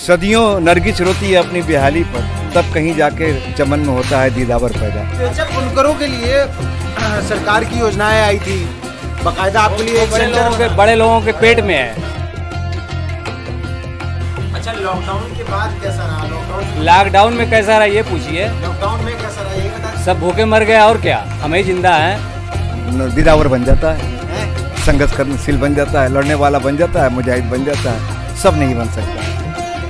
सदियों नरगिस रोती है अपनी बेहाली पर, तब कहीं जाके चमन में होता है दीदावर पैदा। जब बुनकरों के लिए सरकार की योजनाएं आई थी, बाकायदा आपके लिए बड़े लोगों के पेट में है। अच्छा, लॉकडाउन के बाद कैसा रहा? लॉकडाउन में कैसा रहा ये पूछिए। लॉकडाउन में कैसा रहा ये बता। सब भूखे मर गए और क्या, हम ही जिंदा हैं। दीदावर बन जाता है, संघर्षशील बन जाता है, लड़ने वाला बन जाता है, मुजाहिद बन जाता है। सब नहीं बन सकता।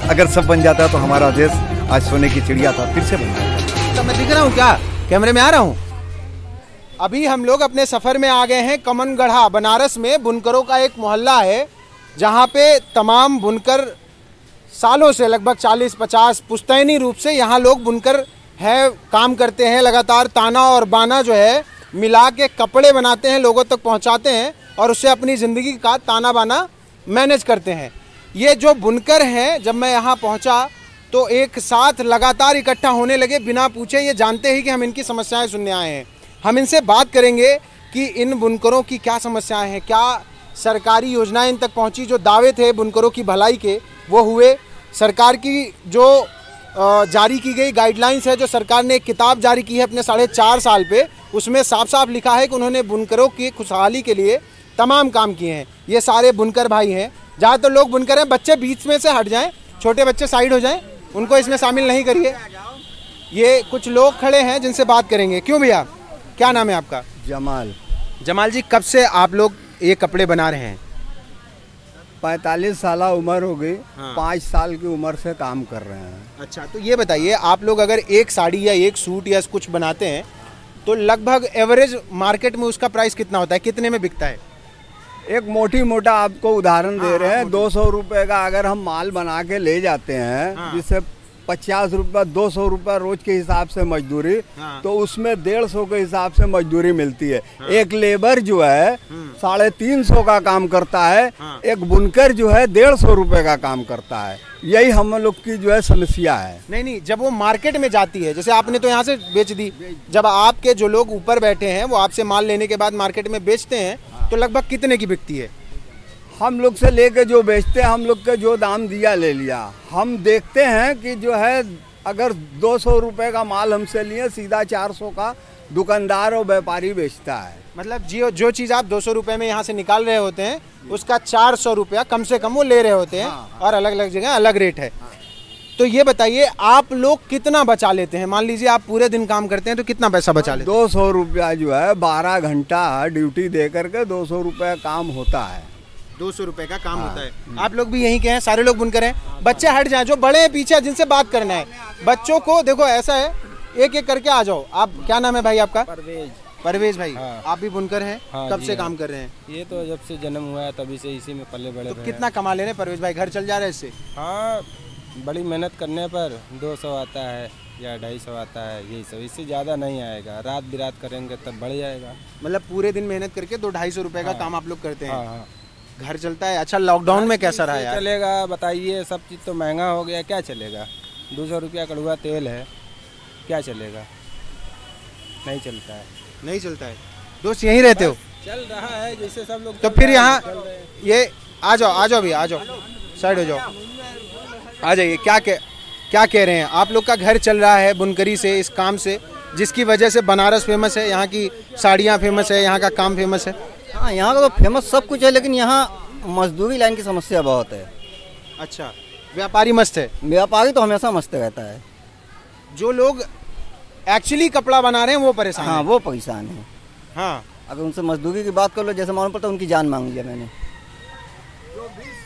अगर सब बन जाता तो हमारा देश आज सोने की चिड़िया था, फिर से बन जाता। तो मैं दिख रहा हूँ क्या? कैमरे में आ रहा हूँ। अभी हम लोग अपने सफ़र में आ गए हैं कमनगढ़ा, बनारस में बुनकरों का एक मोहल्ला है जहाँ पे तमाम बुनकर सालों से, लगभग 40-50 पुश्तैनी रूप से यहाँ लोग बुनकर है, काम करते हैं। लगातार ताना और बाना जो है मिला के कपड़े बनाते हैं, लोगों तक पहुँचाते हैं और उससे अपनी ज़िंदगी का ताना बाना मैनेज करते हैं। ये जो बुनकर हैं, जब मैं यहाँ पहुँचा तो एक साथ लगातार इकट्ठा होने लगे, बिना पूछे। ये जानते ही कि हम इनकी समस्याएं सुनने आए हैं। हम इनसे बात करेंगे कि इन बुनकरों की क्या समस्याएं हैं, क्या सरकारी योजनाएं इन तक पहुंची, जो दावे थे बुनकरों की भलाई के वो हुए। सरकार की जो जारी की गई गाइडलाइंस है, जो सरकार ने एक किताब जारी की है अपने 4.5 साल पे, उसमें साफ साफ लिखा है कि उन्होंने बुनकरों की खुशहाली के लिए तमाम काम किए हैं। ये सारे बुनकर भाई हैं, जहाँ तो लोग बुनकर हैं। बच्चे बीच में से हट जाएं, छोटे बच्चे साइड हो जाएं, उनको इसमें शामिल नहीं करिए। ये कुछ लोग खड़े हैं जिनसे बात करेंगे। क्यों भैया, क्या नाम है आपका? जमाल। जमाल जी, कब से आप लोग ये कपड़े बना रहे हैं? 45 साल उम्र हो गई। 5 साल की उम्र से काम कर रहे हैं। अच्छा, तो ये बताइए, आप लोग अगर एक साड़ी या एक सूट या कुछ बनाते हैं तो लगभग एवरेज मार्केट में उसका प्राइस कितना होता है, कितने में बिकता है? एक मोटा उदाहरण दे रहे हैं। 200 रुपए का अगर हम माल बना के ले जाते हैं, जिससे 50 रुपये 200 रुपये रोज के हिसाब से मजदूरी, तो उसमें 150 के हिसाब से मजदूरी मिलती है। एक लेबर जो है 350 का काम करता है, एक बुनकर जो है 150 रुपये का काम करता है। यही हम लोग की जो है समस्या है। नहीं, जब वो मार्केट में जाती है, जैसे आपने तो यहाँ से बेच दी, जब आपके जो लोग ऊपर बैठे हैं वो आपसे माल लेने के बाद मार्केट में बेचते हैं, तो लगभग कितने की बिकती है? हम लोग से लेके जो बेचते हैं, हम लोग के जो दाम दिया ले लिया। हम देखते हैं कि जो है अगर 200 रुपए का माल हमसे लिए, सीधा 400 का दुकानदार और व्यापारी बेचता है। मतलब जो चीज़ आप 200 रुपये में यहाँ से निकाल रहे होते हैं, उसका 400 रुपया कम से कम वो ले रहे होते हैं। और अलग अलग जगह अलग रेट है। तो ये बताइए, आप लोग कितना बचा लेते हैं? मान लीजिए आप पूरे दिन काम करते हैं तो कितना पैसा बचा लेते हैं? 200 रुपया जो है 12 घंटा ड्यूटी दे करके 200 रुपये काम होता है। 200 रुपये का काम होता है। आप लोग भी यहीं के हैं, सारे लोग बुनकर हैं। बच्चे हट जाएं, जो बड़े हैं पीछे, जिनसे बात करना है। बच्चों को देखो, ऐसा है, एक एक करके आ जाओ। आप, क्या नाम है भाई आपका? परवेज भाई। आप भी बुनकर हैं? कब से काम कर रहे हैं? ये तो जब से जन्म हुआ है तभी से इसी में पले बड़े। तो कितना कमा ले रहे हैं परवेज भाई? घर चल जा रहा है इससे? हाँ, बड़ी मेहनत करने पर 200 आता है या 250 आता है, यही सब। इससे ज़्यादा नहीं आएगा। रात बिरात करेंगे तब बढ़ जाएगा। मतलब पूरे दिन मेहनत करके 200-250 रुपये का काम आप लोग करते हैं? हाँ। घर चलता है। अच्छा, लॉकडाउन में कैसा रहा यार? चलेगा, बताइए। सब चीज़ तो महंगा हो गया, क्या चलेगा? 200 रुपया कड़वा तेल है, क्या चलेगा? नहीं चलता है। नहीं चलता है। दोस्त यहीं रहते हो? चल रहा है जैसे सब लोग। तो फिर यहाँ ये आ जाओ भैया, आ जाओ, साइड हो जाओ, आ जाइए। क्या कह रहे हैं? आप लोग का घर चल रहा है बुनकरी से, इस काम से, जिसकी वजह से बनारस फेमस है, यहाँ की साड़ियाँ फेमस है, यहाँ का काम फेमस है। हाँ, यहाँ का तो फेमस सब कुछ है, लेकिन यहाँ मजदूरी लाइन की समस्या बहुत है। अच्छा, व्यापारी मस्त है? व्यापारी तो हमेशा मस्त रहता है। जो लोग एक्चुअली कपड़ा बना रहे हैं वो परेशान हाँ, वो परेशान है। हाँ, अगर उनसे मजदूरी की बात कर लो, जैसे मालूम पड़ता है उनकी जान मांग लिया मैंने।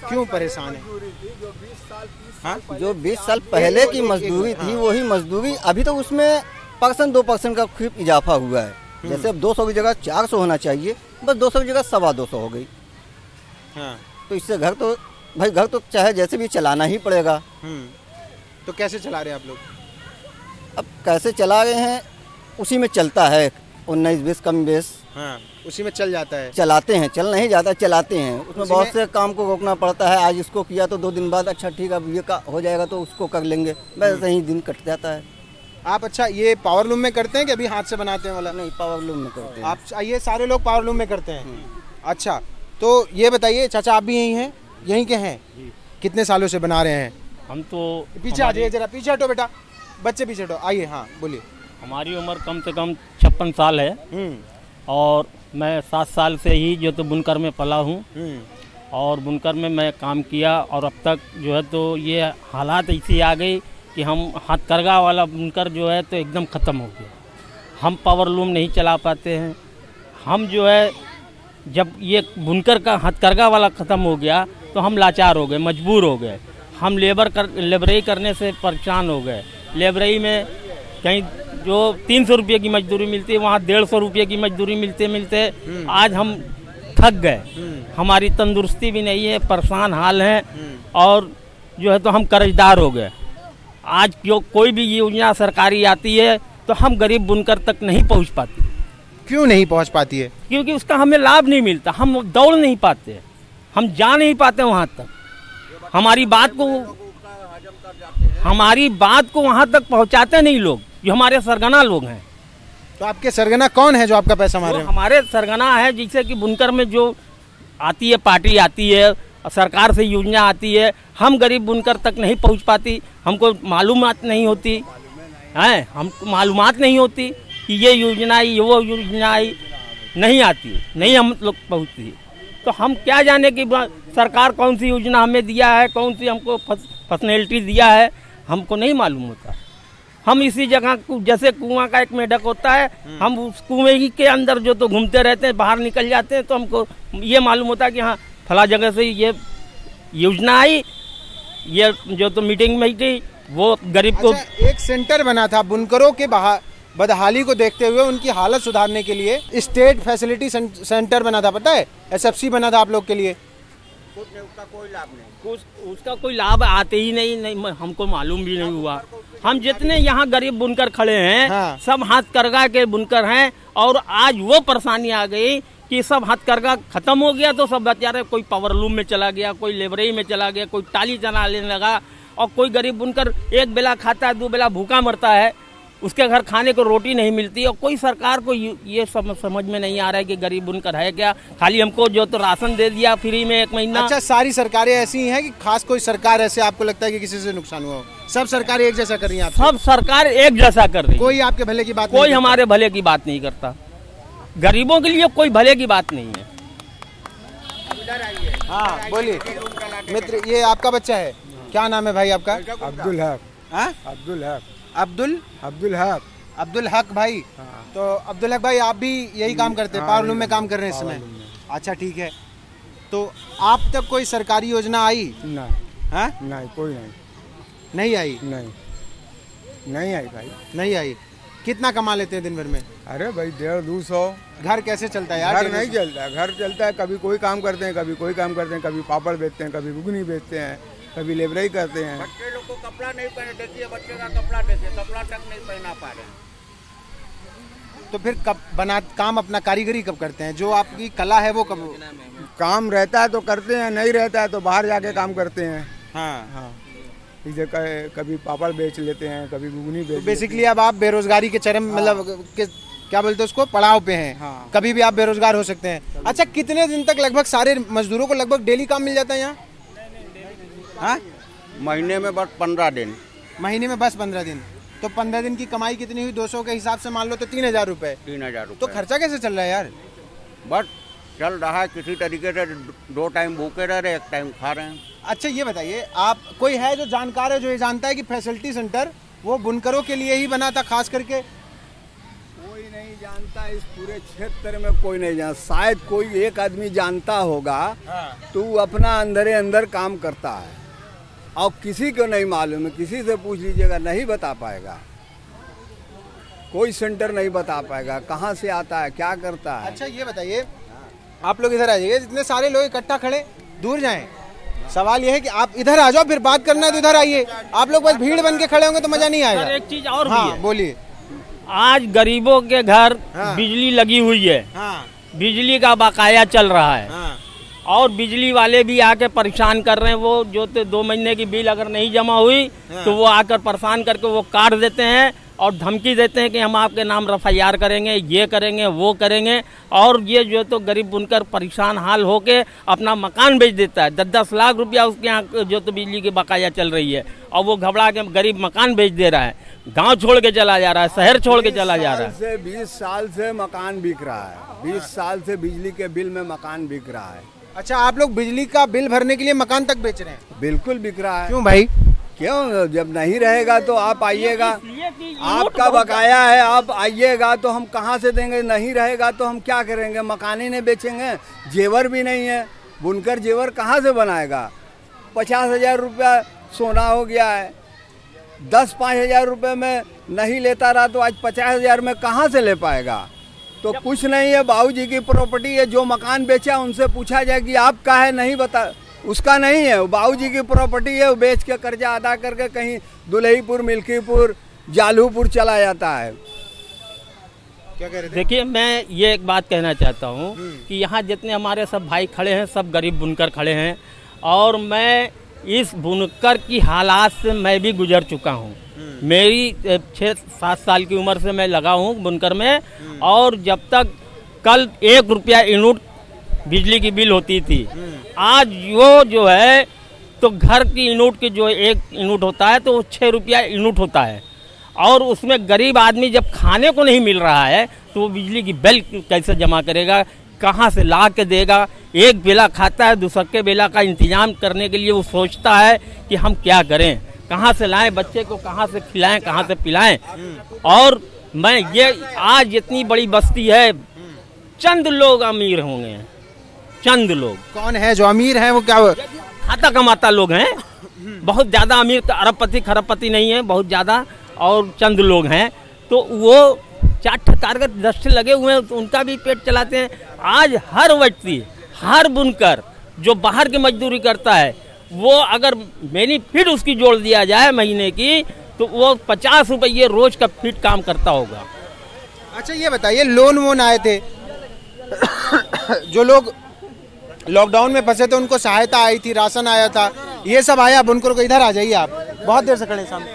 क्यों परेशान है? जो 20 साल पहले की मजदूरी थी, वही मजदूरी अभी तो उसमें 1% 2% का खूब इजाफा हुआ है। जैसे अब 200 की जगह 400 होना चाहिए, बस 200 की जगह 225 हो गई। हाँ। तो इससे घर तो चाहे जैसे भी चलाना ही पड़ेगा। तो कैसे चला रहे हैं आप लोग? अब कैसे चला रहे हैं, उसी में चलता है, 19-20 कम बेस। हाँ, उसी में चल जाता है। चलाते हैं, चल नहीं जाता, चलाते हैं। उसमें बहुत से काम को रोकना पड़ता है। आज इसको किया तो 2 दिन बाद अच्छा ठीक है, अब ये का हो जाएगा तो उसको कर लेंगे, वैसे ही दिन कट जाता है। आप अच्छा ये पावर लूम में करते हैं कि अभी हाथ से बनाते हैं वाला? नहीं, पावर लूम में करते हैं। आप ये सारे लोग पावर लूम में करते हैं? अच्छा, तो ये बताइए चाचा, आप भी यहीं हैं, यहीं के हैं? कितने सालों से बना रहे हैं? हम तो पीछे आ जाइए, जरा पीछे हटो बेटा, बच्चे पीछे हटो, आइए। हाँ बोलिए। हमारी उम्र कम से कम 56 साल है और मैं 7 साल से ही जो तो बुनकर में पला हूँ और बुनकर में मैं काम किया और अब तक जो है तो ये हालात ऐसी आ गई कि हम हथकरघा वाला बुनकर जो है तो एकदम ख़त्म हो गया। हम पावर लूम नहीं चला पाते हैं। हम जो है जब ये बुनकर का हथकरघा वाला ख़त्म हो गया तो हम लाचार हो गए, मजबूर हो गए। हम लेबरई करने से परेशान हो गए। लेबरई में कहीं जो 300 रुपये की मजदूरी मिलती है वहाँ 150 रुपये की मजदूरी मिलते मिलते आज हम थक गए। हमारी तंदुरुस्ती भी नहीं है, परेशान हाल हैं और जो है तो हम कर्जदार हो गए। आज क्यों कोई भी योजना सरकारी आती है तो हम गरीब बुनकर तक नहीं पहुंच पाती। क्यों नहीं पहुंच पाती है? क्योंकि उसका हमें लाभ नहीं मिलता, हम दौड़ नहीं पाते, हम जा नहीं पाते वहां तक। हमारी बात को वहां तक पहुंचाते नहीं लोग, जो हमारे सरगना लोग हैं। तो आपके सरगना कौन है जो आपका पैसा मारे? हमारे सरगना है जैसे कि बुनकर में जो आती है, पार्टी आती है, सरकार से योजना आती है, हम गरीब बुनकर तक नहीं पहुंच पाती। हमको मालूमात नहीं होती है, हमको मालूमात नहीं होती कि ये योजना आई, वो योजना आई, नहीं आती, नहीं हम लोग पहुंचती। तो हम क्या जाने कि सरकार कौन सी योजना हमें दिया है, कौन सी हमको फैसिलिटी दिया है, हमको नहीं मालूम होता। हम इसी जगह जैसे कुआं का एक मेढक होता है, हम उस कुएं ही के अंदर जो तो घूमते रहते हैं, बाहर निकल जाते हैं तो हमको ये मालूम होता है कि हाँ फला जगह से ये योजना आई, ये जो तो मीटिंग में थी वो गरीब को। एक सेंटर बना था बुनकरों के बदहाली को देखते हुए, उनकी हालत सुधारने के लिए स्टेट फैसिलिटी सेंटर बना था, पता है? SFC बना था आप लोग के लिए। उसका कोई लाभ नहीं, उसका कोई लाभ आते ही नहीं, हमको मालूम भी नहीं हुआ। हम जितने यहाँ गरीब बुनकर खड़े हैं हाँ। सब हथकरघा के बुनकर हैं और आज वो परेशानी आ गई कि सब हथकरघा खत्म हो गया तो सब बेचारे कोई पावर लूम में चला गया, कोई लेबरई में चला गया, कोई टाली चला लेने लगा और कोई गरीब बुनकर एक बेला खाता है, 2 बेला भूखा मरता है, उसके घर खाने को रोटी नहीं मिलती। और कोई सरकार को ये समझ में नहीं आ रहा है कि गरीब बुनकर है क्या। खाली हमको जो तो राशन दे दिया फ्री में 1 महीना। अच्छा, सारी सरकारें ऐसी हैं कि खास कोई सरकार ऐसे आपको लगता है कि किसी से नुकसान हुआ हो? सब सरकारें एक जैसा कर रही हैं? सब सरकार एक जैसा कर रही है, कोई आपके भले की बात कोई हमारे भले की बात नहीं करता। गरीबों के लिए कोई भले की बात नहीं है। हाँ बोलिए मित्र, ये आपका बच्चा है, क्या नाम है भाई आपका? अब्दुल हक। हाँ? अब्दुल हक। अब्दुल हक भाई। हाँ। तो अब्दुल हक भाई आप भी यही काम करते हैं? पावर लूम में काम कर रहे हैं इस समय? अच्छा ठीक है। तो आप तक कोई सरकारी योजना आई? नहीं। हाँ? नहीं, कोई नहीं आई? नहीं आई भाई, नहीं आई। कितना कमा लेते हैं दिन भर में? अरे भाई 150-200। घर कैसे चलता है यार? घर नहीं चलता है, घर चलता है कभी कोई काम करते हैं, कभी कोई काम करते हैं, कभी पापड़ बेचते हैं, कभी घुगनी बेचते हैं, कभी लेबरई करते हैं। बच्चे लोग को कपड़ा नहीं पहने, देखिए बच्चे का कपड़ा देखिए, कपड़ा तक नहीं पहना पा रहे हैं। तो फिर कब काम अपना कारीगरी कब करते हैं? जो आपकी कला है वो कब? काम रहता है तो करते हैं, नहीं रहता है तो बाहर जाके काम करते हैं। हाँ। इसे कभी पापड़ बेच लेते हैं, कभी घुगनी बेच। बेसिकली अब आप बेरोजगारी के चरम मतलब क्या बोलते हैं उसको, पड़ाव पे हैं। हाँ। कभी भी आप बेरोजगार हो सकते हैं। अच्छा, कितने दिन तक लगभग सारे मजदूरों को लगभग डेली काम मिल जाता है यहाँ? हाँ? महीने में बस 15 दिन। महीने में बस 15 दिन। तो 15 दिन की कमाई कितनी हुई? 200 के हिसाब से मान लो तो 3000 रुपए। 3000 रुपए। तो खर्चा कैसे चल रहा है यार? बस चल रहा है किसी तरीके से, 2 टाइम भूखे रह रहे, 1 टाइम खा रहे हैं। अच्छा ये बताइए, आप कोई है जो जानकार है, जो ये जानता है कि फैसिलिटी सेंटर वो बुनकरों के लिए ही बना था खास करके? कोई नहीं जानता, इस पूरे क्षेत्र में कोई नहीं जानता। शायद कोई एक आदमी जानता होगा। हाँ। तो वो अपना अंदर अंदर काम करता है और किसी को नहीं मालूम है। किसी से पूछ लीजिएगा, नहीं बता पाएगा, कोई सेंटर नहीं बता पाएगा कहाँ से आता है, क्या करता है। अच्छा ये बताइए, आप लोग इधर आ जाइए, जितने सारे लोग इकट्ठा खड़े, दूर जाएं। सवाल ये है कि आप इधर आ जाओ, फिर बात करना है तो इधर आइए। आप लोग बस भीड़ बन के खड़े होंगे तो मजा नहीं आएगा। एक चीज और हाँ, भी है। बोलिए। आज गरीबों के घर हाँ। बिजली लगी हुई है। हाँ। बिजली का बकाया चल रहा है। हाँ। और बिजली वाले भी आके परेशान कर रहे हैं। वो जो तो 2 महीने की बिल अगर नहीं जमा हुई तो वो आकर परेशान करके वो काट देते हैं और धमकी देते हैं कि हम आपके नाम FIR करेंगे, ये करेंगे, वो करेंगे। और ये जो तो गरीब बुनकर परेशान हाल होके अपना मकान बेच देता है। 10-10 लाख रुपया उसके यहाँ जो तो बिजली की बकाया चल रही है, और वो घबरा के गरीब मकान बेच दे रहा है, गांव छोड़ के चला जा रहा है, शहर छोड़ के चला जा रहा है। 20 साल से मकान बिक रहा है, 20 साल से बिजली के बिल में मकान बिक रहा है। अच्छा, आप लोग बिजली का बिल भरने के लिए मकान तक बेच रहे हैं? बिल्कुल बिक रहा है। क्यों भाई? क्यों? जब नहीं रहेगा तो आप आइएगा, आपका बकाया है, आप आइएगा तो हम कहाँ से देंगे? नहीं रहेगा तो हम क्या करेंगे? मकान ही नहीं बेचेंगे, जेवर भी नहीं है, बुनकर जेवर कहाँ से बनाएगा? 50,000 रुपया सोना हो गया है, 10-5 हज़ार रुपये में नहीं लेता रहा तो आज 50,000 में कहाँ से ले पाएगा? तो कुछ नहीं है, बाबूजी की प्रॉपर्टी है, जो मकान बेचा उनसे पूछा जाए कि आपका है, नहीं बता, उसका नहीं है, वो बाबूजी की प्रॉपर्टी है, वो बेच के कर्जा अदा करके कहीं दुल्हीपुर, मिल्कीपुर, जालूपुर चला जाता है। क्या कह रहे थे? देखिए, मैं ये एक बात कहना चाहता हूँ कि यहाँ जितने हमारे सब भाई खड़े हैं, सब गरीब बुनकर खड़े हैं, और मैं इस बुनकर की हालात से मैं भी गुजर चुका हूँ। मेरी 6-7 साल की उम्र से मैं लगा हूँ बुनकर में, और जब तक कल 1 रुपया यूनिट बिजली की बिल होती थी, आज वो जो है तो घर की यूनिट की जो 1 यूनिट होता है तो वो 6 रुपया यूनिट होता है। और उसमें गरीब आदमी जब खाने को नहीं मिल रहा है तो वो बिजली की बिल कैसे जमा करेगा, कहाँ से ला के देगा? एक बेला खाता है, दूसरे बेला का इंतजाम करने के लिए वो सोचता है कि हम क्या करें, कहाँ से लाएं, बच्चे को कहाँ से खिलाएं, कहाँ से पिलाएं। और मैं ये आज इतनी बड़ी बस्ती है, चंद लोग अमीर होंगे, चंद लोग। कौन है जो अमीर हैं? वो क्या खाता कमाता लोग हैं, बहुत ज़्यादा अमीर तो अरबपति खरबपति नहीं है, बहुत ज़्यादा, और चंद लोग हैं। तो वो 4 कारगर दस्ते लगे हुए हैं, तो उनका भी पेट चलाते हैं। आज हर व्यक्ति, हर बुनकर जो बाहर की मजदूरी करता है, वो अगर बेनिफिट उसकी जोड़ दिया जाए महीने की, तो वो 50 रुपये रोज का फिट काम करता होगा। अच्छा, ये बताइए, लोन वोन आए थे जो लोग लॉकडाउन में फंसे थे, उनको सहायता आई थी, राशन आया था, ये सब आया बुनकर को? इधर आ जाइए, आप बहुत देर से खड़े सामने।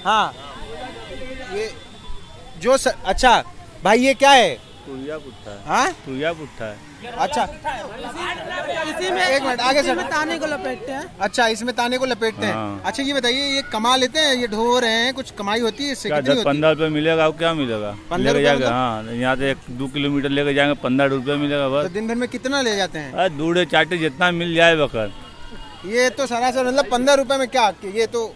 हाँ, ये जो अच्छा भाई, ये क्या है? तुरिया पुट्ठा है। हाँ, तुरिया पुट्ठा है। अच्छा, इसी में एक मिनट आगे से ताने को लपेटते हैं। अच्छा, इसमें ताने को लपेटते हैं। हाँ। अच्छा, ये बताइए, ये कमा लेते हैं, ये ढो रहे हैं, कुछ कमाई होती है इससे? क्या 10-15 रुपये मिलेगा? क्या मिलेगा? 15 लेके जाएगा। रुपये? हाँ, यहाँ से 1-2 किलोमीटर लेके जाएंगे, 15 रुपये मिलेगा तो बस। दिन भर में कितना ले जाते हैं? दूढ़े चाटे जितना मिल जाए बकर। ये तो सरासर मतलब 15 रुपए में क्या? ये तो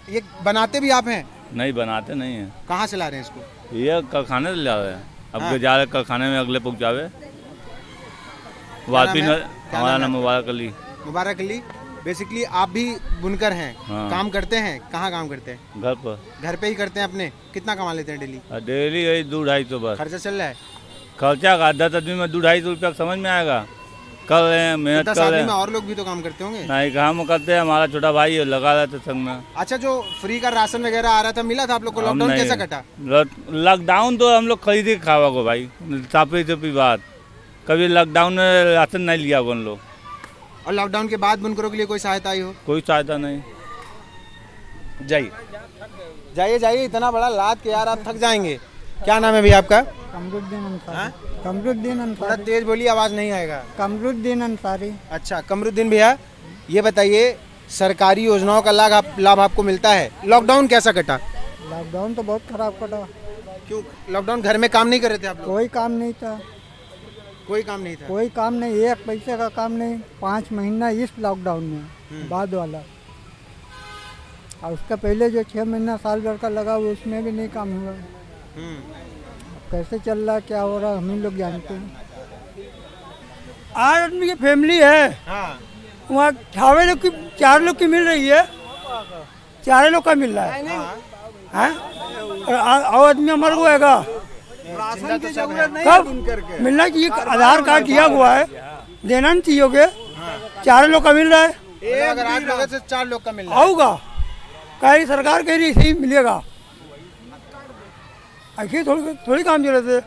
ये बनाते भी आप हैं? नहीं, बनाते नहीं है। कहाँ से ला रहे हैं इसको? ये कारखाने से ला रहे हैं, अब हाँ। जा रहे कारखाने में, अगले पहुँचावे। वापी हमारा नाम मुबारक अली। मुबारक अली। बेसिकली आप भी बुनकर हैं? हाँ। काम करते हैं? कहाँ काम करते हैं? घर पर। घर पे ही करते हैं अपने? कितना कमा लेते हैं डेली? डेली यही 200-250 बस खर्चा चल रहा है? खर्चा का 10 आदमी में 200-250 रुपया समझ में आएगा। कर रहे हैं, मेहनत 10 कर रहे आदमी में हैं। और लोग भी तो काम करते होंगे? नहीं, काम करते हैं, हमारा छोटा भाई है, लगा रहे थे संग में। अच्छा, जो फ्री का राशन वगैरह आ रहा था, मिला था आप लोग को? लॉकडाउन कैसा कटा? लॉकडाउन तो हम लोग खरीदे खावा को भाई, साफी बात। कभी लॉकडाउन में राशन नहीं लिया उन लोग। और लॉकडाउन के बाद बुनकरों के लिए कोई सहायता आई हो? कोई सहायता नहीं। जाइए जाइए जाइए, इतना बड़ा लाद के यार आप थक जाएंगे। क्या नाम है भैया आपका? कमरुद्दीन अंसारी। हाँ? कमरुद्दीन थोड़ा अंसारी। तेज बोलिए, आवाज नहीं आएगा। कमरुद्दीन अंसारी। अच्छा, कमरुद्दीन भैया, ये बताइए, सरकारी योजनाओं का लाभ आपको मिलता है? लॉकडाउन कैसा कटा? लॉकडाउन तो बहुत खराब कटा। क्यों? लॉकडाउन घर में काम नहीं कर रहे थे आप लोग? कोई काम नहीं था। कोई काम नहीं था? कोई काम नहीं, 1 पैसे का काम नहीं। 5 महीना इस लॉकडाउन में, बाद वाला, और उसका पहले जो 6 महीना साल भर का लगा हुआ, उसमें भी नहीं काम हुआ। कैसे चल रहा है, क्या हो रहा है, हम ही लोग जानते हैं। 8 आदमी की फैमिली है। हाँ। वहाँ 4 लोग की 4 लोग की मिल रही है, 4 लोग का मिल रहा है। हाँ? और आदमी मर गएगा। राशन की जरूरत नहीं है कब बुनकर के। मिलना चाहिए? आधार कार्ड दिया हुआ है, देना नहीं चाहिए होगे। 4 लोग का मिल रहा है। अगर 8 लोगों से 4 लोग का मिल रहा है, आऊगा कह रही सरकार, कह रही सही मिलेगा। ऐसे थोड़ी काम चल रहे थे।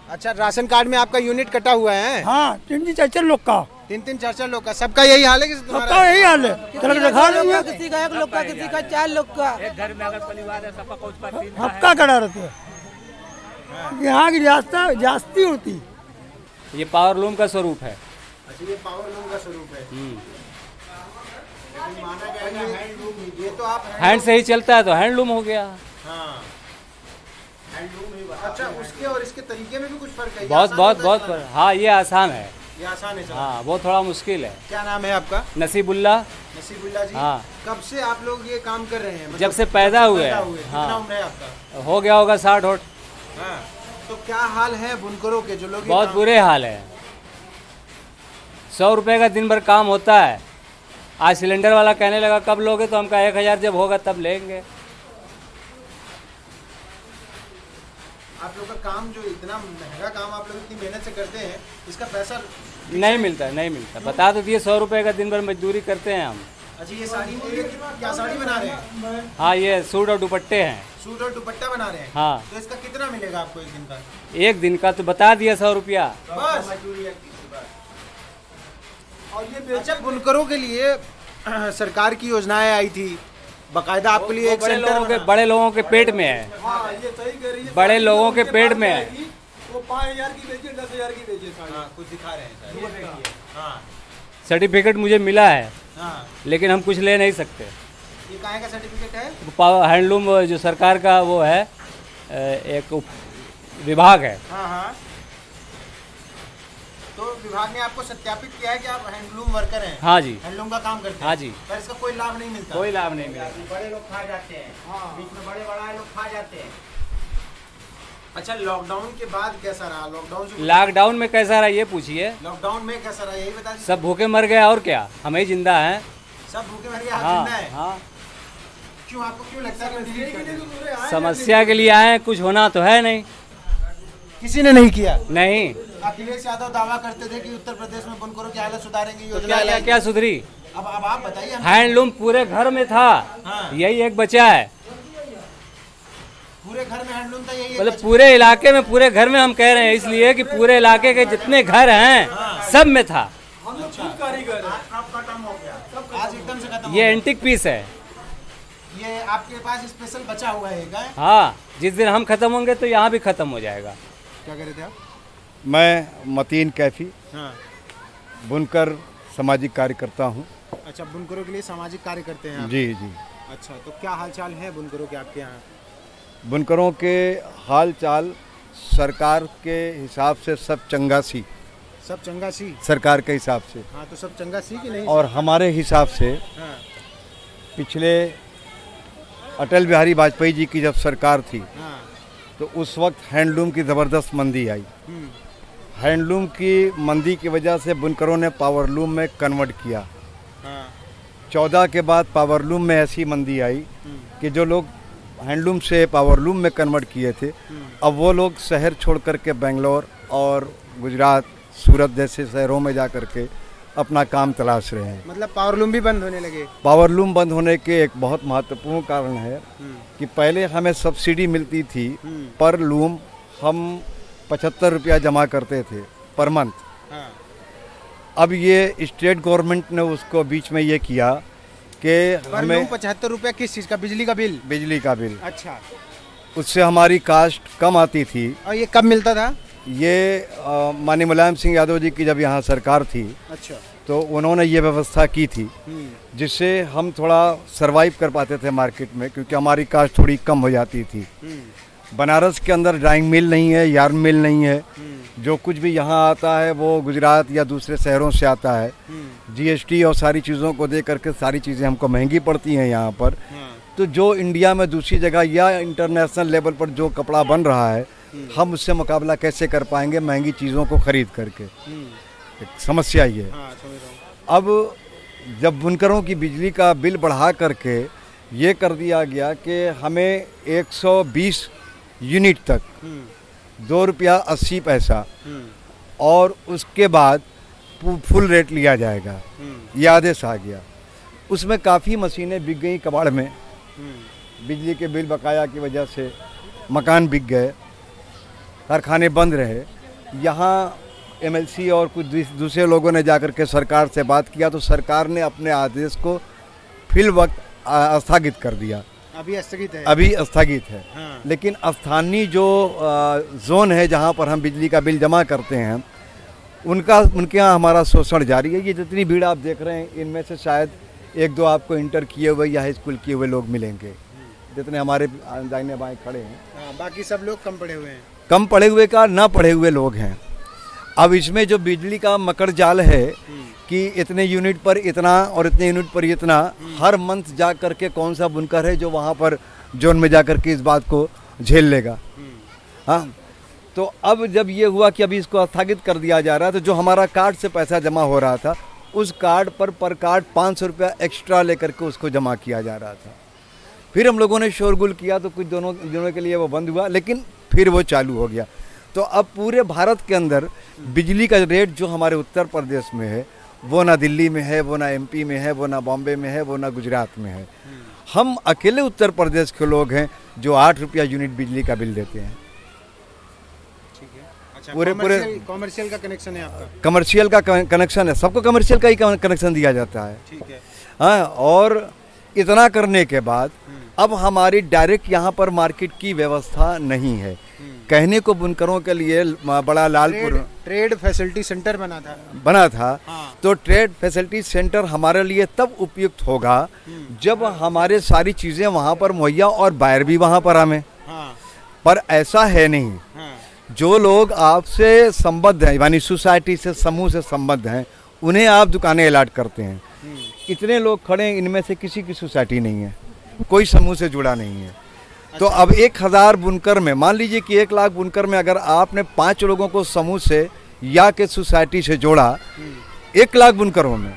अच्छा, राशन कार्ड में आपका यूनिट कटा हुआ है? हाँ, 3-4 लोग का। 3-3 4-4 लोग का, सबका यही हाल है? सबका यही हाल है, सड़क दिखा रही है। किसी का 1 लोग का, किसी का 4 लोग का। एक घर में अगर परिवार है सबका कुछ हफ्ता खड़ा रहते हैं, यहाँ की जास्ती होती। ये पावर लूम का स्वरूप है। अच्छा, ये पावर लूम का स्वरूप है। लेकिन माना गया है हैंडलूम, ये तो आप हैंड से ही चलता है तो हैंडलूम हो गया। हाँ, हैंडलूम ही। अच्छा, उसके और इसके तरीके में भी कुछ फर्क है? बहुत। हाँ, ये आसान है। ये आसान है। हाँ, वो थोड़ा मुश्किल है। क्या नाम है आपका? नसीबुल्ला। नसीबुल्ला जी। हाँ। कब से आप लोग ये काम कर रहे हैं? मतलब जब से पैदा हुए। कितना उम्र है आपका? हो गया होगा 60 हाँ। तो क्या हाल है बुनकरों के, जो लोग? बहुत बुरे हाल है। 100 रुपये का दिन भर काम होता है। आज सिलेंडर वाला कहने लगा कब लोगे, तो हम कहा 1000 जब होगा तब लेंगे। आप लोग का काम, जो इतना महंगा काम आप लोग इतनी मेहनत से करते हैं, इसका पैसा नहीं मिलता। बता तो दिए 100 रुपये का दिन भर मजदूरी करते हैं हम। अच्छा, ये साड़ी, क्या साड़ी बना रहे हैं? हाँ, ये सूट और दुपट्टे हैं। सूट और दुपट्टा बना रहे हैं। हाँ। तो इसका कितना मिलेगा आपको एक दिन का? एक दिन का तो बता दिया 100 रुपया बस। और ये अच्छा, बुनकरों के लिए सरकार की योजनाएं आई थी बकायदा आपके लिए? एक सेंटर बड़े लोगों के पेट में है। हाँ, ये सही कह रही है। बड़े लोगों के पेट में है। वो 5000 की बेचिए, 10,000 की बेचिए। हाँ, कुछ दिखा रहे हैं। हाँ, सर्टिफिकेट मुझे मिला है। हाँ। लेकिन हम कुछ ले नहीं सकते। ये कहाँ का सर्टिफिकेट है? हैंडलूम जो सरकार का वो है, एक विभाग है। हाँ हाँ। तो विभाग ने आपको सत्यापित किया है कि आप हैंडलूम वर्कर हैं? हाँ जी। हैंडलूम का काम करते हैं? हाँ जी। पर इसका कोई लाभ नहीं मिलता? कोई लाभ नहीं मिलता। बड़े लोग खा जाते हैं। हाँ। बीच में बड़े लोग खा जाते हैं। अच्छा, लॉकडाउन के बाद कैसा रहा? लॉकडाउन में कैसा रहा ये पूछिए। लॉकडाउन में कैसा रहा यही बता दीजिए। सब भूखे मर गए और क्या, हम ही जिंदा हैं। सब भूखे मर गए, आप हाँ, जिंदा हैं? हाँ। क्यों, आपको क्यों लगता है? समस्या के लिए आए, कुछ होना तो है नहीं। किसी ने नहीं किया? नहीं। अखिलेश यादव दावा करते थे कि उत्तर प्रदेश में बुनकरों की हालत सुधारेंगे, योजना तो क्या सुधरी? अब आप बताइए। हैंडलूम पूरे घर में था। हाँ। यही एक बचा है। पूरे घर में हैंडलूम था, यही मतलब पूरे इलाके में, पूरे घर में हम कह रहे हैं इसलिए कि पूरे इलाके के जितने घर हैं सब में था। आज एकदम से खत्म। ये एंटिक पीस है। ये आपके पास स्पेशल बचा हुआ है? हाँ, जिस दिन हम खत्म होंगे तो यहाँ भी खत्म हो जाएगा। क्या कह रहे थे आप? मैं मतीन कैफी, हाँ। बुनकर सामाजिक कार्यकर्ता हूँ। अच्छा, बुनकरों के लिए सामाजिक कार्य करते हैं आप? जी जी। अच्छा, तो क्या हालचाल है बुनकरों के आपके यहाँ? बुनकरों के हाल चाल सरकार के हिसाब से सब चंगासी। सब चंगासी? सरकार के हिसाब से। हाँ, तो सब चंगासी की नहीं? और हमारे हिसाब से हाँ। पिछले अटल बिहारी वाजपेयी जी की जब सरकार थी, हाँ। तो उस वक्त हैंडलूम की ज़बरदस्त मंदी आई। हैंडलूम की मंदी की वजह से बुनकरों ने पावरलूम में कन्वर्ट किया। हाँ। 14 के बाद पावरलूम में ऐसी मंदी आई कि जो लोग हैंडलूम से पावरलूम में कन्वर्ट किए थे, अब वो लोग शहर छोड़ करके बेंगलोर और गुजरात, सूरत जैसे शहरों में जा करके अपना काम तलाश रहे हैं। मतलब पावरलूम भी बंद होने लगे? पावरलूम बंद होने के एक बहुत महत्वपूर्ण कारण है कि पहले हमें सब्सिडी मिलती थी पर लूम, हम 75 रुपया जमा करते थे पर मंथ। हाँ। अब ये स्टेट गवर्नमेंट ने उसको बीच में ये किया कि हमें 75 रुपया किस चीज़ का? बिजली का बिल? बिजली का बिल। अच्छा। उससे हमारी कास्ट कम आती थी। और ये कब मिलता था? ये माननीय मुलायम सिंह यादव जी की जब यहाँ सरकार थी, अच्छा, तो उन्होंने ये व्यवस्था की थी जिससे हम थोड़ा सरवाइव कर पाते थे मार्केट में, क्योंकि हमारी कास्ट थोड़ी कम हो जाती थी। बनारस के अंदर ड्राइंग मिल नहीं है, यार्न मिल नहीं है। जो कुछ भी यहाँ आता है वो गुजरात या दूसरे शहरों से आता है। जीएसटी और सारी चीज़ों को दे करके सारी चीज़ें हमको महंगी पड़ती हैं यहाँ पर। तो जो इंडिया में दूसरी जगह या इंटरनेशनल लेवल पर जो कपड़ा बन रहा है, हम उससे मुकाबला कैसे कर पाएंगे महंगी चीज़ों को खरीद करके? एक समस्या ये है। अब जब बुनकरों की बिजली का बिल बढ़ा करके ये कर दिया गया कि हमें 120 यूनिट तक 2 रुपया 80 पैसा और उसके बाद फुल रेट लिया जाएगा, ये आदेश आ गया। उसमें काफ़ी मशीनें बिक गई कबाड़ में। बिजली के बिल बकाया की वजह से मकान बिक गए, कारखाने बंद रहे। यहाँ MLC और कुछ दूसरे लोगों ने जाकर के सरकार से बात किया तो सरकार ने अपने आदेश को फिल वक्त स्थगित कर दिया। अभी स्थगित है? अभी स्थगित है। हाँ। लेकिन स्थानीय जो जोन है जहाँ पर हम बिजली का बिल जमा करते हैं उनके यहाँ हमारा शोषण जारी है। ये जितनी भीड़ आप देख रहे हैं इनमें से शायद 1-2 आपको इंटर किए हुए या हाई स्कूल किए हुए लोग मिलेंगे, जितने हमारे दाहिने बाएं खड़े हैं। बाकी सब लोग कम पढ़े हुए हैं। कम पढ़े हुए का ना पढ़े हुए लोग हैं। अब इसमें जो बिजली का मकर जाल है कि इतने यूनिट पर इतना और इतने यूनिट पर इतना, हर मंथ जा कर के कौन सा बुनकर है जो वहाँ पर जोन में जा कर के इस बात को झेल लेगा। हाँ, तो अब जब ये हुआ कि अभी इसको स्थगित कर दिया जा रहा है तो जो हमारा कार्ड से पैसा जमा हो रहा था उस कार्ड पर कार्ड 500 रुपया एक्स्ट्रा लेकर के उसको जमा किया जा रहा था। फिर हम लोगों ने शोरगुल किया तो कुछ दिनों के लिए वो बंद हुआ, लेकिन फिर वो चालू हो गया। तो अब पूरे भारत के अंदर बिजली का रेट जो हमारे उत्तर प्रदेश में है वो ना दिल्ली में है, वो ना MP में है, वो ना बॉम्बे में है, वो ना गुजरात में है। हम अकेले उत्तर प्रदेश के लोग हैं जो 8 रुपया यूनिट बिजली का बिल देते हैं। अच्छा, पूरे कॉमर्शियल का कनेक्शन है आपका? कमर्शियल का कनेक्शन है, सबको कमर्शियल का ही कनेक्शन दिया जाता है। ठीक है। हाँ, और इतना करने के बाद अब हमारी डायरेक्ट यहाँ पर मार्केट की व्यवस्था नहीं है। कहने को बुनकरों के लिए बड़ा लालपुर ट्रेड फैसिलिटी सेंटर बना था। हाँ। तो ट्रेड फैसिलिटी सेंटर हमारे लिए तब उपयुक्त होगा जब हमारे सारी चीज़ें वहाँ पर मुहैया और बायर भी वहाँ पर हमें। हाँ। पर ऐसा है नहीं। हाँ। जो लोग आपसे संबद्ध हैं, यानी सोसाइटी से, समूह से संबद्ध हैं, उन्हें आप दुकानें अलाट करते हैं। इतने लोग खड़े हैं, इनमें से किसी की सोसाइटी नहीं है, कोई समूह से जुड़ा नहीं है। तो अब 1000 बुनकर में, मान लीजिए कि 1 लाख बुनकर में अगर आपने 5 लोगों को समूह से या के सोसाइटी से जोड़ा 1 लाख बुनकरों में,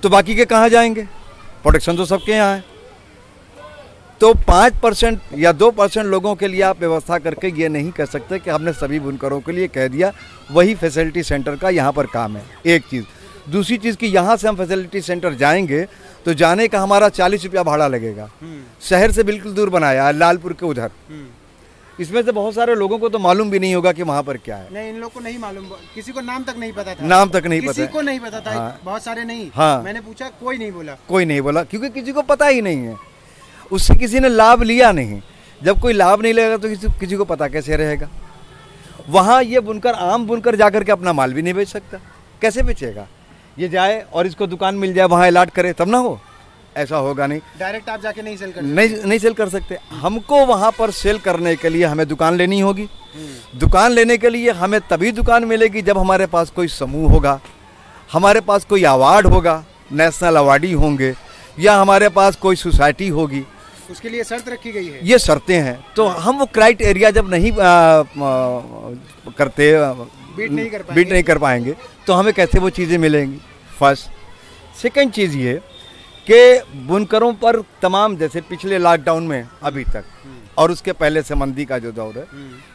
तो बाकी के कहाँ जाएंगे? प्रोटेक्शन तो सबके यहाँ है। तो 5% या 2% लोगों के लिए आप व्यवस्था करके ये नहीं कह सकते कि हमने सभी बुनकरों के लिए कह दिया वही फैसिलिटी सेंटर का यहाँ पर काम है। एक चीज़। दूसरी चीज़ कि यहाँ से हम फैसिलिटी सेंटर जाएंगे तो जाने का हमारा 40 रुपया भाड़ा लगेगा। शहर से बिल्कुल दूर बनाया है, लालपुर के उधर। इसमें से बहुत सारे लोगों को तो मालूम भी नहीं होगा कि वहाँ पर क्या है। नहीं, इन लोगों को नहीं मालूम, किसी को नाम तक नहीं पता था। नाम तक नहीं पता, किसी को नहीं पता था। हाँ। बहुत सारे नहीं। हाँ। मैंने पूछा, कोई नहीं बोला। कोई नहीं बोला क्योंकि किसी को पता ही नहीं है, उससे किसी ने लाभ लिया नहीं। जब कोई लाभ नहीं लेगा तो किसी को पता कैसे रहेगा? वहाँ ये बुनकर, आम बुनकर जाकर के अपना माल भी नहीं बेच सकता, कैसे बेचेगा? ये जाए और इसको दुकान मिल जाए, वहाँ अलाट करे तब ना हो, ऐसा होगा नहीं। डायरेक्ट आप जाके नहीं सेल कर सकते। नहीं सेल कर सकते। हमको वहाँ पर सेल करने के लिए हमें दुकान लेनी होगी। दुकान लेने के लिए हमें तभी दुकान मिलेगी जब हमारे पास कोई समूह होगा, हमारे पास कोई अवार्ड होगा, नेशनल अवार्डी होंगे, या हमारे पास कोई सोसाइटी होगी। उसके लिए शर्त रखी गई है, ये शर्तें हैं। तो हम वो क्राइटेरिया जब नहीं करते, बीट नहीं कर पाएंगे तो हमें कैसे वो चीज़ें मिलेंगी? फर्स्ट। सेकंड चीज़ ये कि बुनकरों पर तमाम, जैसे पिछले लॉकडाउन में अभी तक और उसके पहले से मंदी का जो दौर है,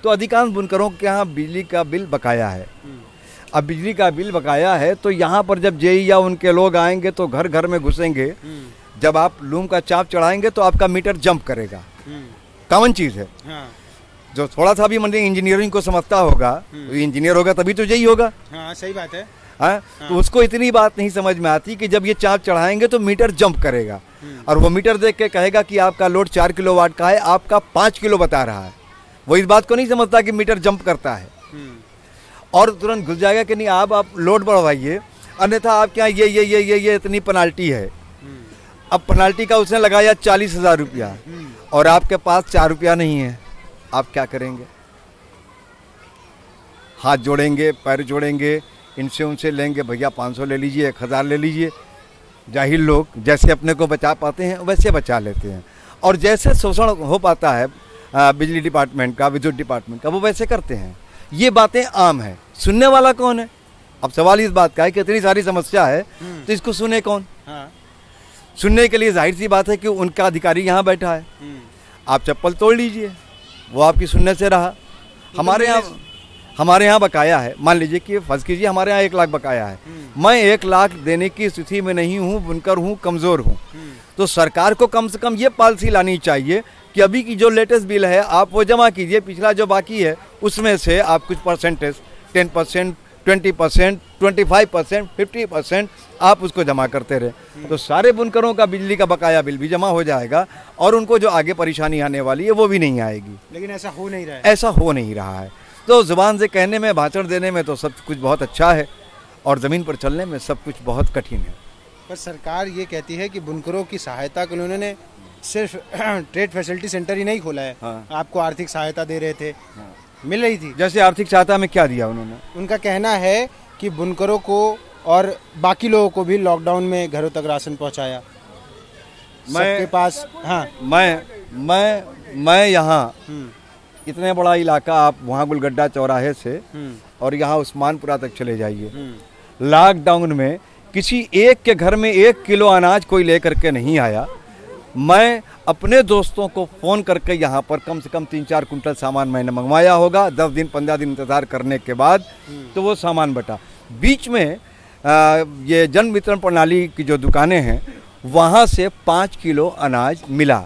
तो अधिकांश बुनकरों के यहाँ बिजली का बिल बकाया है। अब बिजली का बिल बकाया है तो यहाँ पर जब जेई या उनके लोग आएंगे तो घर घर में घुसेंगे। जब आप लूम का चाप चढ़ाएंगे तो आपका मीटर जंप करेगा, कॉमन चीज़ है। हाँ। जो थोड़ा सा भी मतलब इंजीनियरिंग को समझता होगा, तो इंजीनियर होगा तभी तो जेई होगा। हाँ, सही बात है। हाँ? तो उसको इतनी बात नहीं समझ में आती कि जब ये चाप चढ़ाएंगे तो मीटर जंप करेगा और वो मीटर देख के कहेगा कि आपका लोड 4 किलोवाट का है, आपका 5 किलो बता रहा है। वो इस बात को नहीं समझता कि मीटर जंप करता है और तुरंत घुस जाएगा कि नहीं आप लोड बढ़वाइए, अन्यथा आपके यहाँ ये इतनी पेनाल्टी है। अब पेनाल्टी का उसने लगाया 40,000 रुपया और आपके पास 4 रुपया नहीं है, आप क्या करेंगे? हाथ जोड़ेंगे, पैर जोड़ेंगे, इनसे उनसे लेंगे, भैया 500 ले लीजिए, 1000 ले लीजिए। जाहिल लोग जैसे अपने को बचा पाते हैं वैसे बचा लेते हैं और जैसे शोषण हो पाता है बिजली डिपार्टमेंट का, विद्युत डिपार्टमेंट का, वो वैसे करते हैं। ये बातें आम है, सुनने वाला कौन है? अब सवाल इस बात का है कि इतनी सारी समस्या है तो इसको सुने कौन? हाँ। सुनने के लिए जाहिर सी बात है कि उनका अधिकारी यहाँ बैठा है। आप चप्पल तोड़ लीजिए, वो आपकी सुनने से रहा। हमारे यहाँ बकाया है, मान लीजिए कि फर्ज कीजिए हमारे यहाँ 1 लाख बकाया है, मैं 1 लाख देने की स्थिति में नहीं हूँ, बुनकर हूँ, कमज़ोर हूँ, तो सरकार को कम से कम ये पॉलिसी लानी चाहिए कि अभी की जो लेटेस्ट बिल है आप वो जमा कीजिए, पिछला जो बाकी है उसमें से आप कुछ परसेंटेज 10%, 20%, 25%, 50% आप उसको जमा करते रहे तो सारे बुनकरों का बिजली का बकाया बिल भी जमा हो जाएगा और उनको जो आगे परेशानी आने वाली है वो भी नहीं आएगी। लेकिन ऐसा हो नहीं रहा है। ऐसा हो नहीं रहा है। तो ज़ुबान से कहने में, भाषण देने में तो सब कुछ बहुत अच्छा है और ज़मीन पर चलने में सब कुछ बहुत कठिन है। पर सरकार ये कहती है कि बुनकरों की सहायता के लिए उन्होंने सिर्फ ट्रेड फैसिलिटी सेंटर ही नहीं खोला है। हाँ। आपको आर्थिक सहायता दे रहे थे। हाँ। मिल रही थी। जैसे आर्थिक सहायता में क्या दिया उन्होंने? उनका कहना है कि बुनकरों को और बाकी लोगों को भी लॉकडाउन में घरों तक राशन पहुंचाया। सबके पास। हाँ। मैं यहाँ इतने बड़ा इलाका, आप वहाँ गुलगड्डा चौराहे से और यहाँ उस्मानपुरा तक चले जाइए, लॉकडाउन में किसी एक के घर में 1 किलो अनाज कोई लेकर के नहीं आया। मैं अपने दोस्तों को फ़ोन करके यहाँ पर कम से कम 3-4 कुंटल सामान मैंने मंगवाया होगा। 10 दिन 15 दिन इंतज़ार करने के बाद तो वो सामान बटा। बीच में ये जन वितरण प्रणाली की जो दुकानें हैं वहाँ से 5 किलो अनाज मिला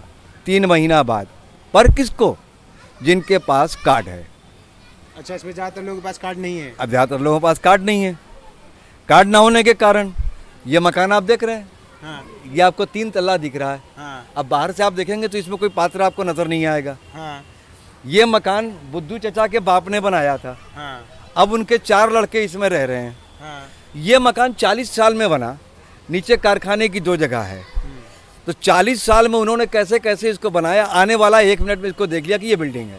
3 महीना बाद। पर किसको? जिनके पास कार्ड है। अच्छा, इसमें ज़्यादातर लोगों के पास कार्ड नहीं है। अब ज़्यादातर लोगों के पास कार्ड नहीं है। कार्ड ना होने के कारण ये मकान आप देख रहे हैं। हाँ। ये आपको 3 तल्ला दिख रहा है। हाँ। अब बाहर से आप देखेंगे तो इसमें कोई पात्र आपको नजर नहीं आएगा। हाँ। ये मकान बुद्धू चचा के बाप ने बनाया था। हाँ। अब उनके 4 लड़के इसमें रह रहे हैं। हाँ। ये मकान 40 साल में बना। नीचे कारखाने की 2 जगह है। तो 40 साल में उन्होंने कैसे कैसे इसको बनाया, आने वाला 1 मिनट में इसको देख लिया कि ये बिल्डिंग है।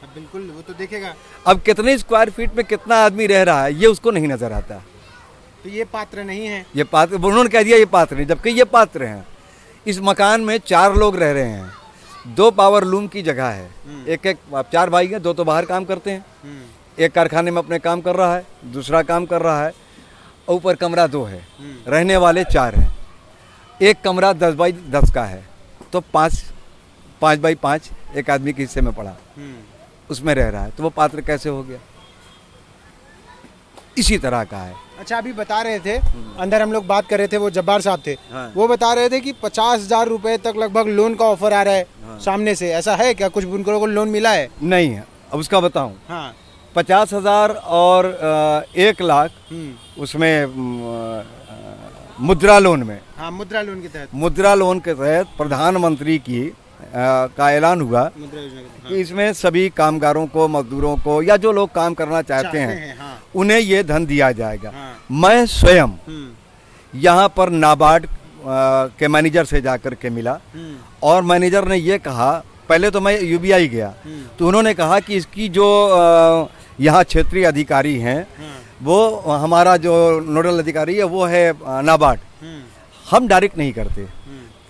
अब बिल्कुल वो तो देखेगा। अब कितने स्क्वायर फीट में कितना आदमी रह रहा है ये उसको नहीं नजर आता। तो ये पात्र नहीं है। ये पात्र, उन्होंने कह दिया ये पात्र नहीं, जबकि ये पात्र हैं। इस मकान में 4 लोग रह रहे हैं। 2 पावर लूम की जगह है। एक 4 भाई हैं, 2 तो बाहर काम करते हैं। एक कारखाने में अपने काम कर रहा है, दूसरा काम कर रहा है। ऊपर कमरा 2 है, रहने वाले 4 हैं। एक कमरा 10 बाई 10 का है, तो 5 बाई 5 एक आदमी के हिस्से में पड़ा, उसमें रह रहा है। तो वो पात्र कैसे हो गया? इसी तरह का है। अच्छा, अभी बता रहे थे, अंदर हम लोग बात कर रहे थे, वो जब्बार साहब थे। हाँ। वो बता रहे थे कि 50,000 रुपए तक लगभग लोन का ऑफर आ रहा है। हाँ। सामने से। ऐसा है क्या? कुछ बुनकरों को लोन मिला है? नहीं है। अब उसका बताऊं। हाँ। 50,000 और 1 लाख उसमें मुद्रा लोन में। हाँ, मुद्रा लोन के तहत। मुद्रा लोन के तहत प्रधानमंत्री की का ऐलान हुआ कि इसमें सभी कामगारों को, मजदूरों को या जो लोग काम करना चाहते हैं हाँ। उन्हें ये धन दिया जाएगा। हाँ। मैं स्वयं यहाँ पर नाबार्ड के मैनेजर से जाकर के मिला और मैनेजर ने ये कहा, पहले तो मैं यूबीआई गया तो उन्होंने कहा कि इसकी जो यहाँ क्षेत्रीय अधिकारी हैं वो हमारा जो नोडल अधिकारी है वो है नाबार्ड। हम डायरेक्ट नहीं करते।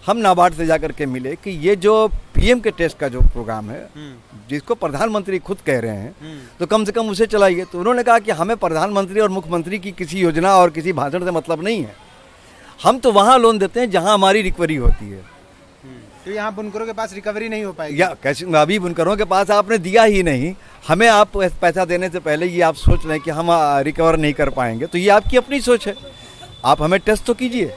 हम नाबार्ड से जाकर के मिले कि ये जो पीएम के टेस्ट का जो प्रोग्राम है जिसको प्रधानमंत्री खुद कह रहे हैं तो कम से कम उसे चलाइए। तो उन्होंने कहा कि हमें प्रधानमंत्री और मुख्यमंत्री की किसी योजना और किसी भाषण से मतलब नहीं है। हम तो वहाँ लोन देते हैं जहाँ हमारी रिकवरी होती है। तो यहाँ बुनकरों के पास रिकवरी नहीं हो पाएगी या कैसे? अभी बुनकरों के पास आपने दिया ही नहीं। हमें आप पैसा देने से पहले ये आप सोच लें कि हम रिकवर नहीं कर पाएंगे, तो ये आपकी अपनी सोच है। आप हमें टेस्ट तो कीजिए।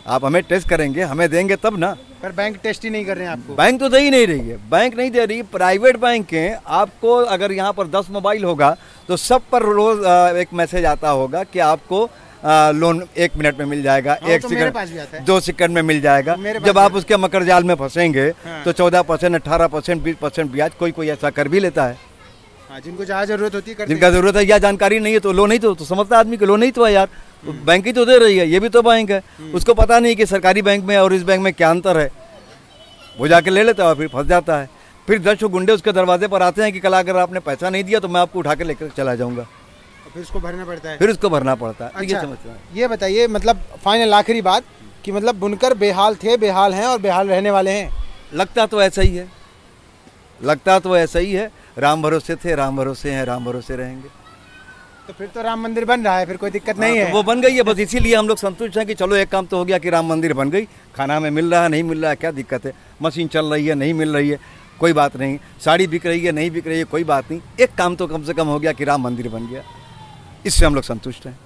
आप हमें टेस्ट करेंगे, हमें देंगे तब ना। पर बैंक टेस्ट ही नहीं कर रहे हैं आपको। बैंक तो दे ही नहीं रही है। बैंक नहीं दे रही। प्राइवेट बैंक है। आपको अगर यहाँ पर 10 मोबाइल होगा तो सब पर रोज एक मैसेज आता होगा कि आपको लोन 1 मिनट में मिल जाएगा, 1 सेकंड 2 सेकंड में मिल जाएगा। जब आप उसके मकर जाल में फंसेंगे तो 14%, 18%, 20% ब्याज कोई ऐसा कर भी लेता है। जिनको जहाँ जरूरत होती है, जिनका जरूरत है या जानकारी नहीं है तो लोन नहीं तो समझता आदमी को लोन नहीं तो है यार। बैंक ही तो दे रही है, ये भी तो बैंक है। उसको पता नहीं कि सरकारी बैंक में और इस बैंक में क्या अंतर है। वो जाके ले लेता है और फिर फंस जाता है। फिर 10 गुंडे उसके दरवाजे पर आते हैं कि कल अगर आपने पैसा नहीं दिया तो मैं आपको उठा के लेकर चला जाऊंगा। फिर उसको भरना पड़ता है। फिर उसको भरना पड़ता है। अच्छा, ये बताइए, मतलब फाइनल आखिरी बात कि मतलब बुनकर बेहाल थे, बेहाल हैं और बेहाल रहने वाले हैं। लगता तो ऐसा ही है। लगता तो ऐसा ही है। राम भरोसे थे, राम भरोसे हैं, राम भरोसे रहेंगे। तो फिर तो राम मंदिर बन रहा है, फिर कोई दिक्कत नहीं है। तो वो बन गई है, बस इसीलिए हम लोग संतुष्ट हैं कि चलो एक काम तो हो गया कि राम मंदिर बन गई। खाना में मिल रहा है, नहीं मिल रहा है, क्या दिक्कत है। मशीन चल रही है, नहीं मिल रही है, कोई बात नहीं। साड़ी बिक रही है, नहीं बिक रही है, कोई बात नहीं। एक काम तो कम से कम हो गया कि राम मंदिर बन गया। इससे हम लोग संतुष्ट हैं।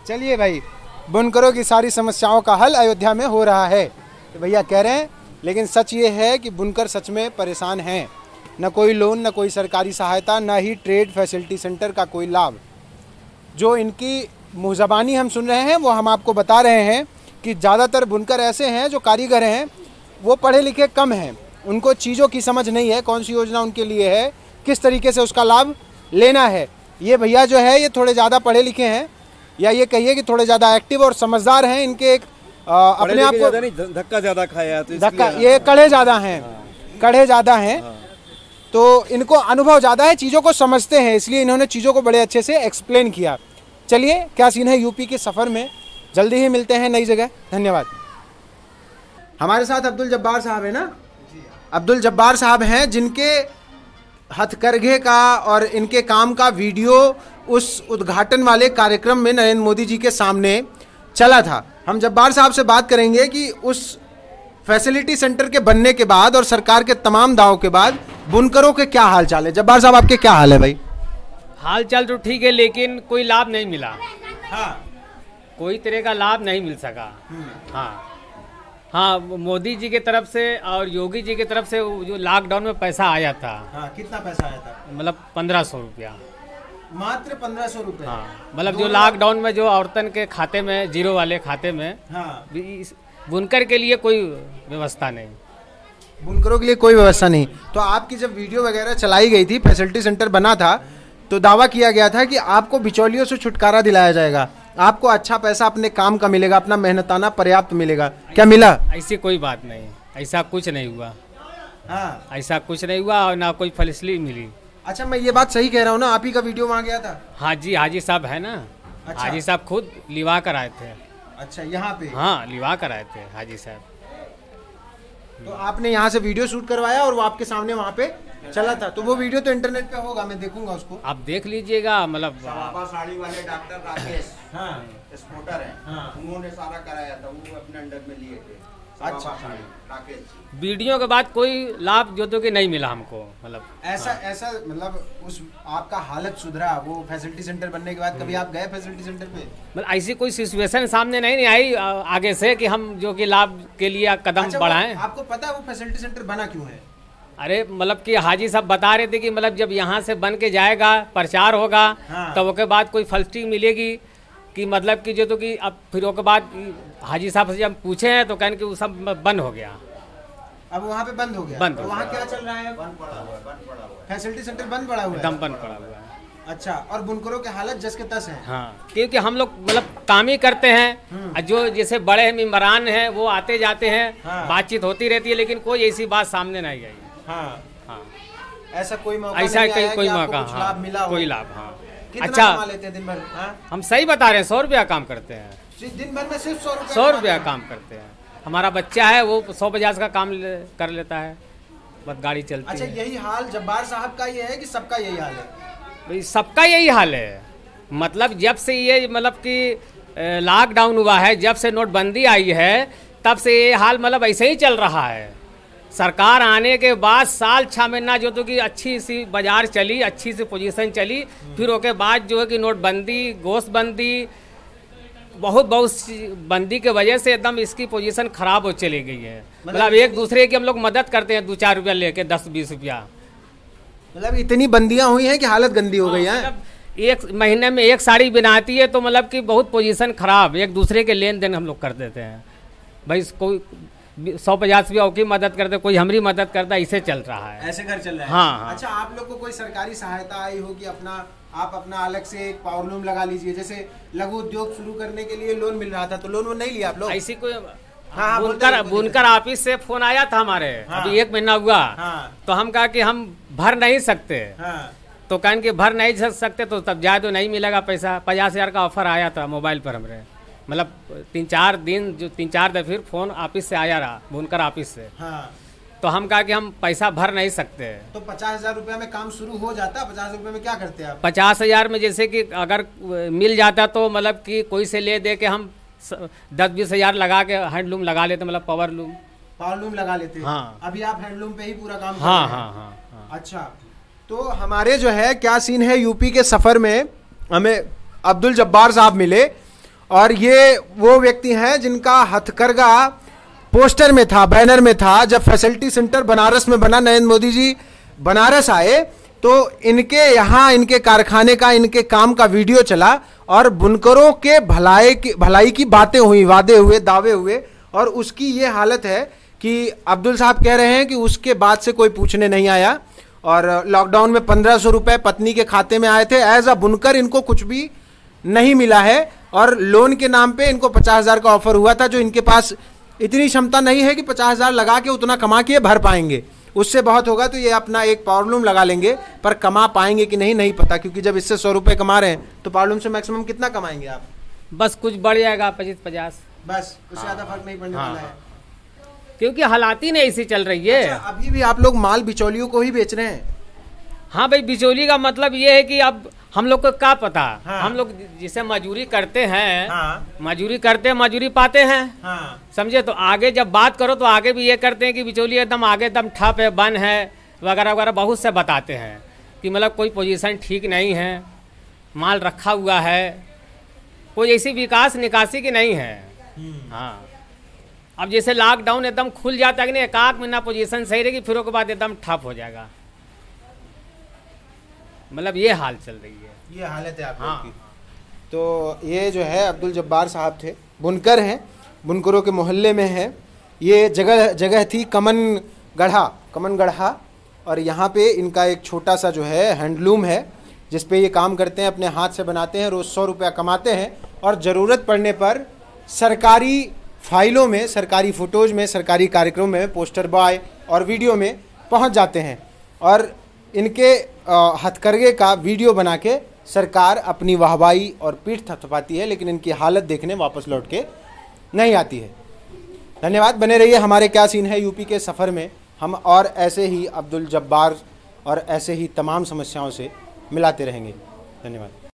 चलिए भाई, बुनकरों की सारी समस्याओं का हल अयोध्या में हो रहा है तो भैया कह रहे हैं। लेकिन सच ये है कि बुनकर सच में परेशान हैं। न कोई लोन, न कोई सरकारी सहायता, न ही ट्रेड फैसिलिटी सेंटर का कोई लाभ। जो इनकी मुँहज़बानी हम सुन रहे हैं वो हम आपको बता रहे हैं कि ज़्यादातर बुनकर ऐसे हैं जो कारीगर हैं, वो पढ़े लिखे कम हैं, उनको चीज़ों की समझ नहीं है, कौन सी योजना उनके लिए है, किस तरीके से उसका लाभ लेना है। ये भैया जो है ये थोड़े ज़्यादा पढ़े लिखे हैं, या ये कहिए कि थोड़े ज़्यादा एक्टिव और समझदार हैं। इनके एक अपने आप को धक्का ज़्यादा खाया तो धक्का, ये कड़े ज़्यादा हैं, कड़े ज़्यादा हैं, तो इनको अनुभव ज़्यादा है, चीज़ों को समझते हैं, इसलिए इन्होंने चीज़ों को बड़े अच्छे से एक्सप्लेन किया। चलिए क्या सीन है यूपी के सफ़र में, जल्दी ही मिलते हैं नई जगह। धन्यवाद। हमारे साथ अब्दुल जब्बार साहब है ना, अब्दुल जब्बार साहब हैं जिनके हथकरघे का और इनके काम का वीडियो उस उद्घाटन वाले कार्यक्रम में नरेंद्र मोदी जी के सामने चला था। हम जब्बार साहब से बात करेंगे कि उस फैसिलिटी सेंटर के बनने के बाद और सरकार के तमाम दावों के बाद बुनकरों के क्या हाल चाल है। जब्बार साहब आपके क्या हाल है भाई? हाल चाल तो ठीक है, लेकिन कोई लाभ नहीं मिला। हाँ, कोई तरह का लाभ नहीं मिल सका। हाँ, मोदी जी की तरफ से और योगी जी की तरफ से जो लॉकडाउन में पैसा आया था। हाँ, कितना पैसा आया था? मतलब 1500 रुपया, मात्र 1500 रुपये। हाँ, मतलब जो लॉकडाउन में जो औरतन के खाते में, जीरो वाले खाते में, हाँ, बुनकर के लिए कोई व्यवस्था नहीं, बुनकरों के लिए कोई व्यवस्था नहीं। तो आपकी जब वीडियो वगैरह चलाई गई थी, फैसिलिटी सेंटर बना था, तो दावा किया गया था कि आपको बिचौलियों से छुटकारा दिलाया जाएगा, आपको अच्छा पैसा अपने काम का मिलेगा, अपना मेहनताना पर्याप्त मिलेगा। क्या मिला? ऐसी कोई बात नहीं, ऐसा कुछ नहीं हुआ। हाँ, ऐसा कुछ नहीं हुआ और ना कोई फैसिलिटी मिली। अच्छा, मैं ये बात सही कह रहा हूँ ना? आप ही का वीडियो वहाँ गया था? हाजी साहब है ना। अच्छा। हाजी साहब खुद लिवा कर आए थे। अच्छा, यहाँ पे? हाँ, लिवा कर आए थे हाजी साहब। तो आपने यहाँ से वीडियो शूट करवाया और वो आपके सामने वहाँ पे चला था, तो वो वीडियो तो इंटरनेट पे होगा, मैं देखूंगा उसको। आप देख लीजिएगा। मतलब साड़ी वाले डॉक्टर राकेश, हाँ, स्पोर्टर हैं, हाँ, उन्होंने सारा कराया था, वो अपने अंडर में लिए थे। अच्छा, राकेश। वीडियो के बाद कोई लाभ जो तो कि नहीं मिला हमको। मतलब ऐसा मतलब उस आपका हालत सुधरा वो फैसिलिटी सेंटर बनने के बाद? कभी आप गए फैसिलिटी सेंटर पे? मतलब ऐसी कोई सिचुएशन सामने नहीं आई आगे से कि हम जो कि लाभ के लिए कदम बढ़ाएं। आपको पता है वो फैसिलिटी सेंटर बना क्यों है? अरे मतलब कि हाजी साहब बता रहे थे कि मतलब जब यहाँ से बन के जाएगा, प्रचार होगा, हाँ, तब उसके बाद कोई फैसिलिटी मिलेगी कि मतलब कि जो तो कि अब फिर उसके बाद हाजी साहब से जब पूछे हैं तो कहने कि वो सब बंद हो गया। अब वहाँ पे बंद हो गया? बंद तो हो वहाँ गया। क्या चल रहा है? बंद पड़ा हुआ है। फैसिलिटी सेंटर बंद पड़ा हुआ है? एकदम बंद पड़ा हुआ है। अच्छा, और बुनकरों के हालत जस के तस है? हाँ, क्योंकि हम लोग मतलब काम ही करते हैं, जो जैसे बड़े मेम्बरान हैं वो आते जाते हैं, हाँ, बातचीत होती रहती है, लेकिन कोई ऐसी बात सामने नहीं आई। हाँ, हाँ, ऐसा कोई मौका ऐसा नहीं आया कोई कि आपको मौका, कुछ हाँ, लाभ मिला हो? कोई लाभ, हाँ। कितना अच्छा, कमा लेते हैं दिन भर? हाँ? हम सही बता रहे हैं, 100 रुपया काम करते हैं। दिन भर में सिर्फ 100 रुपया? 100 रुपया काम करते हैं। हमारा बच्चा है वो 150 का काम कर लेता है, बस गाड़ी चलती अच्छा, है। यही हाल जब्बार साहब का ये है कि सबका यही हाल है? भाई सबका यही हाल है। मतलब जब से ये मतलब कि लॉकडाउन हुआ है, जब से नोटबंदी आई है, तब से ये हाल मतलब ऐसे ही चल रहा है। सरकार आने के बाद साल 6 महीना जो तो कि अच्छी सी बाजार चली, अच्छी सी पोजीशन चली, फिर उसके बाद जो है कि नोटबंदी, गोश्तबंदी, बहुत बंदी के वजह से एकदम इसकी पोजीशन खराब हो चली गई है। मतलब एक दूसरे की हम लोग मदद करते हैं 2-4 रुपया लेके, 10-20 रुपया। मतलब इतनी बंदियां हुई हैं कि हालत गंदी हो गई है। मतलब एक महीने में एक साड़ी बनाती है तो मतलब कि बहुत पोजीशन खराब, एक दूसरे के लेन देन हम लोग कर देते हैं। भाई कोई 150 रुपया की मदद करते, कोई हमारी मदद करता, इसे चल रहा है, ऐसे घर चल रहा है। हाँ, हाँ। अच्छा, आप लोग को कोई सरकारी सहायता आई हो कि आप अपना अलग से एक पावरलूम लगा लीजिए? जैसे लघु उद्योग शुरू करने के लिए लोन मिल रहा था, तो लोन वो नहीं लिया आप लोग? ऐसी कोई हाँ, बुनकर ऑफिस से फोन आया था हमारे, हाँ, अभी 1 महीना हुआ, हाँ, तो हम कहा कि हम भर नहीं सकते, हाँ, तो कहन कि भर नहीं सकते तो तब जाए तो नहीं मिलेगा पैसा। 50,000 का ऑफर आया था मोबाइल पर हमरे, मतलब 3-4 दिन, जो 3-4 दिन फिर फोन ऑफिस से आया रहा, बुनकर ऑफिस से। हाँ, तो हम कहा कि हम पैसा भर नहीं सकते। तो 50,000 रुपया में काम शुरू हो जाता? 50 रुपये में क्या करते हैं आप? 50,000 में जैसे कि अगर मिल जाता तो मतलब कि कोई से ले दे के हम 10-20 हज़ार लगा के हैंडलूम लगा लेते, मतलब पावरलूम लगा लेते। हाँ। अभी आप हैंडलूम पे ही पूरा काम कर हाँ, रहे हैं? हाँ, हाँ, हाँ। अच्छा, तो हमारे जो है क्या सीन है, यूपी के सफर में हमें अब्दुल जब्बार साहब मिले, और ये वो व्यक्ति हैं जिनका हथकरघा पोस्टर में था, बैनर में था, जब फैसिलिटी सेंटर बनारस में बना, नरेंद्र मोदी जी बनारस आए तो इनके यहाँ इनके कारखाने का, इनके काम का वीडियो चला और बुनकरों के भलाई की बातें हुई, वादे हुए, दावे हुए, और उसकी ये हालत है कि अब्दुल साहब कह रहे हैं कि उसके बाद से कोई पूछने नहीं आया। और लॉकडाउन में 1500 रुपए पत्नी के खाते में आए थे। एज अ बुनकर इनको कुछ भी नहीं मिला है और लोन के नाम पे इनको 50,000 का ऑफर हुआ था, जो इनके पास इतनी क्षमता नहीं है कि 50,000 लगा के उतना कमा के भर पाएंगे। उससे बहुत होगा तो ये अपना एक पावरलूम लगा लेंगे, पर कमा पाएंगे कि नहीं पता, क्योंकि जब इससे 100 रुपए कमा रहे हैं तो पावरलूम से मैक्सिमम कितना कमाएंगे आप? बस कुछ बढ़ जाएगा 25-50, बस उससे ज्यादा फर्क नहीं पड़ने वाला है, क्योंकि हालात ही नहीं ऐसी चल रही है। अच्छा, अभी भी आप लोग माल बिचौलियों को ही बेच रहे हैं? हाँ भाई, बिचौली का मतलब ये है कि अब हम लोग को क्या पता। हाँ। हम लोग जिसे मजदूरी करते हैं, हाँ। मजदूरी करते हैं, मजदूरी पाते हैं, हाँ। समझे। तो आगे जब बात करो तो आगे भी ये करते हैं कि बिचौली एकदम आगे एकदम ठप है, बंद है, वगैरह वगैरह बहुत से बताते हैं कि मतलब कोई पोजीशन ठीक नहीं है, माल रखा हुआ है, कोई ऐसी विकास निकासी की नहीं है। हाँ, अब जैसे लॉकडाउन एकदम खुल जाता है कि नहीं, एक आध महीना पोजीशन सही रहेगी, फिर उसके बाद एकदम ठप हो जाएगा। मतलब ये हाल चल रही है, ये हालत है आप लोग की। तो ये जो है अब्दुल जब्बार साहब थे, बुनकर हैं, बुनकरों के मोहल्ले में है। ये जगह थी कमन गढ़ा, और यहाँ पे इनका एक छोटा सा जो है हैंडलूम है जिस पे ये काम करते हैं, अपने हाथ से बनाते हैं, रोज़ 100 रुपया कमाते हैं और ज़रूरत पड़ने पर सरकारी फाइलों में, सरकारी फ़ोटोज़ में, सरकारी कार्यक्रम में पोस्टर बॉय और वीडियो में पहुँच जाते हैं। और इनके हथकरघे का वीडियो बना के सरकार अपनी वाहवाही और पीठ थपथपाती है, लेकिन इनकी हालत देखने वापस लौट के नहीं आती है। धन्यवाद, बने रहिए हमारे क्या सीन है यूपी के सफ़र में। हम और ऐसे ही अब्दुल जब्बार और ऐसे ही तमाम समस्याओं से मिलाते रहेंगे। धन्यवाद।